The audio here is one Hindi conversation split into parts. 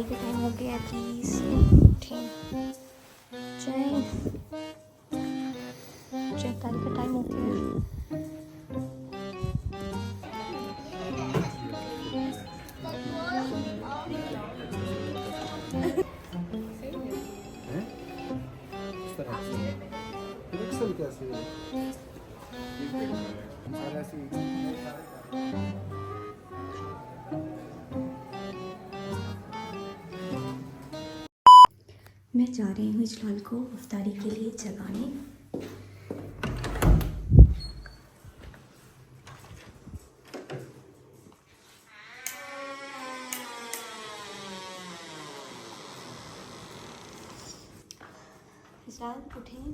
इफ्तारी का टाइम हो गया, प्लीज़ उठें, चाय चाय, इफ्तारी का टाइम हो गया। मैं जा रही हूँ इजलाल को इफ्तारी के लिए जगाने। इजलाल उठें।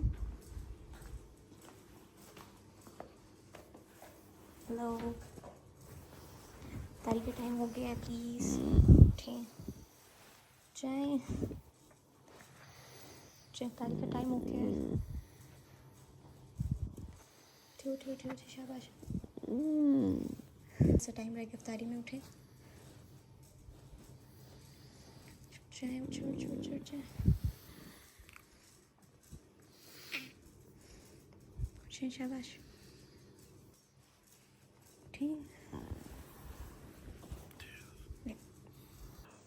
हेलो, इफ्तारी का टाइम हो गया, प्लीज़ उठें, चाय चाय, इफ्तारी का टाइम हो गया। उठे उठे उठे उठे, शाबाश। सा टाइम रह गया इफ्तारी में, उठे, चाय उठ उठ उठ उठ चाय, उठे, शाबाश, उठे।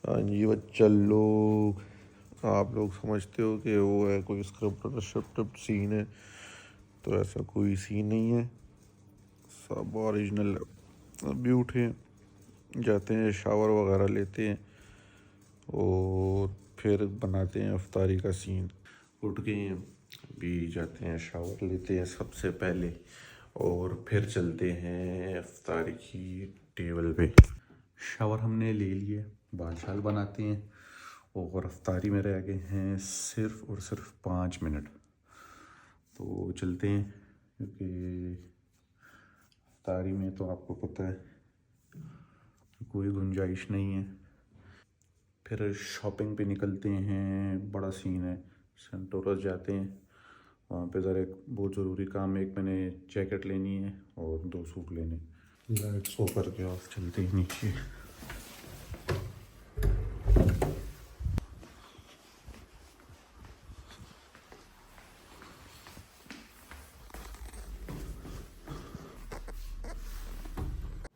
हाँ जी बच्चा लोग, आप लोग समझते हो कि वो है कोई स्क्रिप्टेड सीन है, तो ऐसा कोई सीन नहीं है, सब ओरिजिनल है। अभी उठे, जाते हैं शावर वगैरह लेते हैं और फिर बनाते हैं इफ्तारी का सीन। उठ गए हैं, अभी जाते हैं शावर लेते हैं सबसे पहले और फिर चलते हैं इफ्तारी की टेबल पे। शावर हमने ले लिए, बाल शाल बनाते हैं और इफ्तारी में रह गए हैं सिर्फ और सिर्फ 5 मिनट, तो चलते हैं क्योंकि इफ्तारी में तो आपको पता है कोई गुंजाइश नहीं है। फिर शॉपिंग पे निकलते हैं, बड़ा सीन है, सेंटोरस जाते हैं, वहाँ पे ज़रा एक बहुत ज़रूरी काम है, एक मैंने जैकेट लेनी है और 2 सूट लेने। लाइट्स ऊपर के ऑफ, चलते हैं नीचे।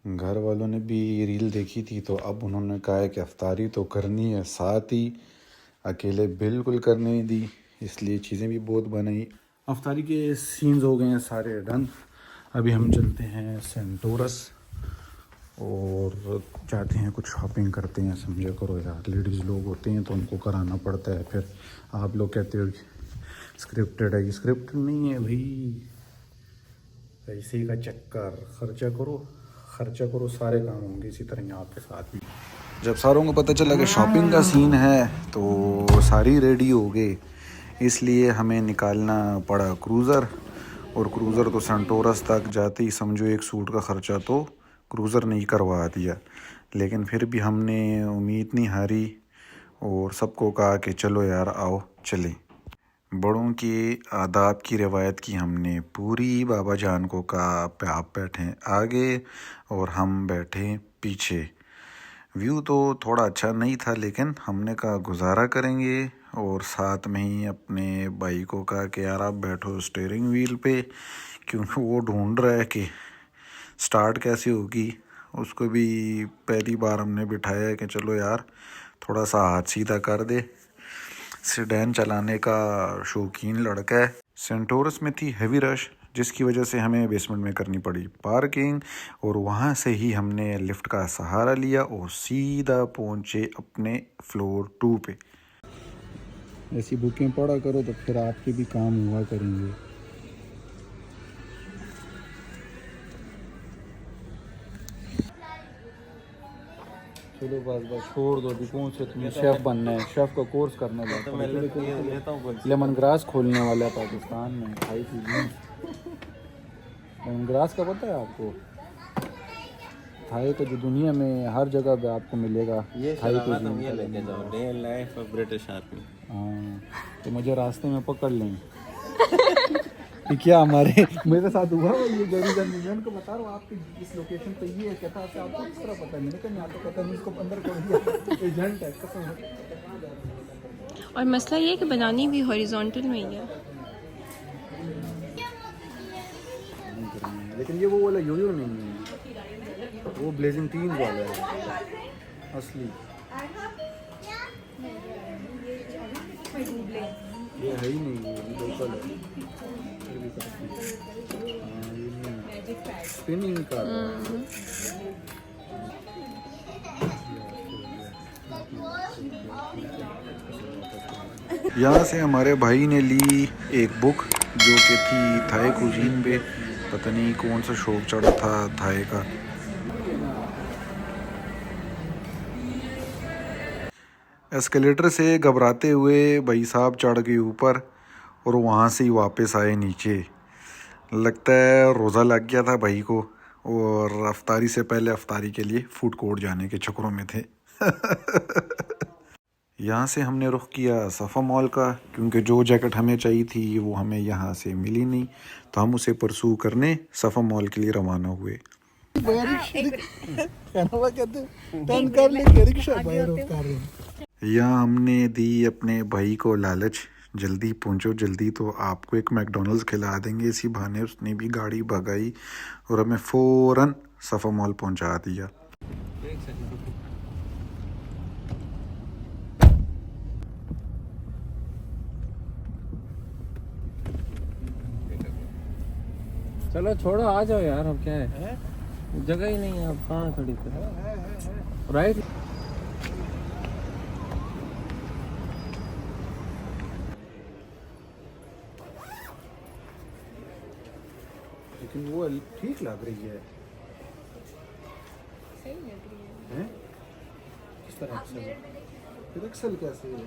घर वालों ने भी रील देखी थी तो अब उन्होंने कहा है कि इफ्तारी तो करनी है, साथ ही अकेले बिल्कुल करने नहीं दी, इसलिए चीज़ें भी बहुत बनाई। इफ्तारी के सीन्स हो गए हैं सारे डन। अभी हम चलते हैं सेंटोरस और जाते हैं कुछ शॉपिंग करते हैं। समझे करो यार, लेडीज़ लोग होते हैं तो उनको कराना पड़ता है। फिर आप लोग कहते हो स्क्रिप्टेड है, स्क्रिप्टेड नहीं है भाई, पैसे का चक्कर, खर्चा करो सारे काम होंगे। इसी तरह यहाँ आपके साथ भी जब सारों को पता चला कि शॉपिंग का सीन है तो सारी रेडी हो गए, इसलिए हमें निकालना पड़ा क्रूज़र। और क्रूज़र तो सेंटोरस तक जाते ही समझो एक सूट का ख़र्चा तो क्रूज़र ने ही करवा दिया। लेकिन फिर भी हमने उम्मीद नहीं हारी और सबको कहा कि चलो यार आओ चलें। बड़ों के आदाब की रिवायत की हमने पूरी। बाबा जान को कहा आप बैठें आगे और हम बैठे पीछे। व्यू तो थोड़ा अच्छा नहीं था लेकिन हमने कहा गुजारा करेंगे और साथ में ही अपने भाई को कहा कि यार आप बैठो स्टीयरिंग व्हील पे, क्योंकि वो ढूंढ रहा है कि स्टार्ट कैसे होगी। उसको भी पहली बार हमने बिठाया है कि चलो यार थोड़ा सा हाथ सीधा कर दे। सेडान चलाने का शौकीन लड़का है। सेंटोरस में थी हैवी रश जिसकी वजह से हमें बेसमेंट में करनी पड़ी पार्किंग और वहाँ से ही हमने लिफ्ट का सहारा लिया और सीधा पहुँचे अपने फ्लोर 2 पे। ऐसी बुकें पढ़ा करो तो फिर आपके भी काम हुआ करेंगे। चलो बस छोड़ दो, अभी कौन से तुम्हें शेफ़ बनना है, शेफ़ का कोर्स करना है। तो लेमन ग्रास खोलने वाला है पाकिस्तान में, खाई थी लेमन ग्रास का पता है आपको? थाई तो जो दुनिया में हर जगह पे आपको मिलेगा। ये थाई तो ये लेके जाओ, day in life of British army. हाँ, तो मुझे रास्ते में पकड़ लें। कि क्या हमारे मेरे साथ हुआ वो ये गरीजन मैं उनको बता रहा हूँ आपकी इस लोकेशन पे ये है कहता है आपको किस तरह पता है मैंने कहा यहाँ तो पता नहीं इसको अंदर कर दिया एजेंट है कसम है। और मसला ये है कि बनानी भी हॉरिजॉन्टल में ही है। लेकिन ये वो वाला योयो नहीं है, वो ब्लेजिंग टीन वाला है असली। ये है ही नहीं, ये लोकल है। ये भी काफी हाँ ये नहीं है स्पिनिंग का यहाँ से हमारे भाई ने ली एक बुक जो कि थी थाई कुजीन पे, पता नहीं कौन सा शौक चढ़ा था थाई का। एस्केलेटर से घबराते हुए भाई साहब चढ़ गए ऊपर और वहाँ से ही वापस आए नीचे। लगता है रोज़ा लग गया था भाई को और अफ्तारी से पहले अफ्तारी के लिए फूड कोर्ट जाने के चक्करों में थे। यहाँ से हमने रुख किया सफ़ा मॉल का, क्योंकि जो जैकेट हमें चाहिए थी वो हमें यहाँ से मिली नहीं, तो हम उसे परसू करने सफ़ा मॉल के लिए रवाना हुए। यहाँ हमने दी अपने भाई को लालच, जल्दी पहुँचो जल्दी तो आपको एक मैकडोनल्ड्स खिला देंगे। इसी बहाने उसने भी गाड़ी भगाई और हमें फ़ौरन सफ़ा मॉल पहुँचा दिया। चलो छोड़ो आ जाओ यार, अब क्या है जगह ही नहीं है, अब कहाँ खड़ी थे राइट। लेकिन वो ठीक लग रही है, सही लग रही हैं? किस तरह एक्सेल फिर एक्सेल कैसे है?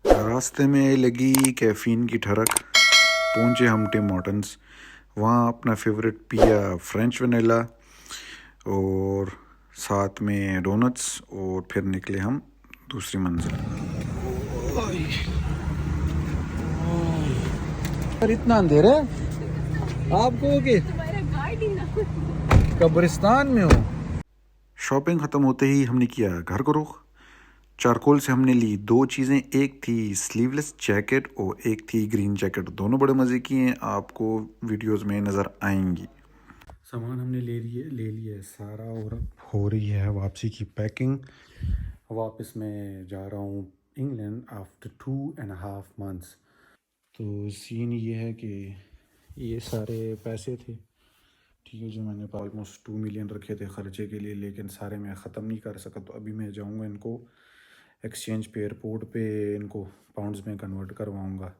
रास्ते में लगी कैफीन की ठरक, पहुंचे हम टिम हॉर्टन्स। वहाँ अपना फेवरेट पिया फ्रेंच वनीला और साथ में डोनट्स और फिर निकले हम दूसरी मंजिल। पर इतना अंधेरा है आपको कि कब्रिस्तान में हो। शॉपिंग ख़त्म होते ही हमने किया घर को रुख। चारकोल से हमने ली दो चीज़ें, एक थी स्लीवलेस जैकेट और एक थी ग्रीन जैकेट। दोनों बड़े मज़े की हैं, आपको वीडियोस में नज़र आएंगी। सामान हमने ले लिया है सारा और हो रही है वापसी की पैकिंग। वापस मैं जा रहा हूँ इंग्लैंड आफ्टर 2.5 months। तो सीन ये है कि ये सारे पैसे थे, ठीक है, जो मैंने ऑलमोस्ट 2 million रखे थे ख़र्चे के लिए, लेकिन सारे मैं ख़त्म नहीं कर सका। तो अभी मैं जाऊँगा इनको एक्सचेंज पे एयरपोर्ट पे इनको पाउंड्स में कन्वर्ट करवाऊँगा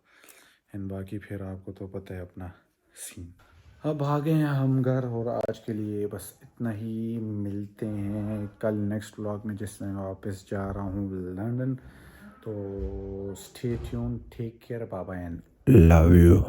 एंड बाकी फिर आपको तो पता है अपना सीन। अब आ गए हैं हम घर और आज के लिए बस इतना ही। मिलते हैं कल नेक्स्ट व्लॉग में जिसमें मैं वापस जा रहा हूँ लंदन। तो stay tune, take care, bye bye and love you.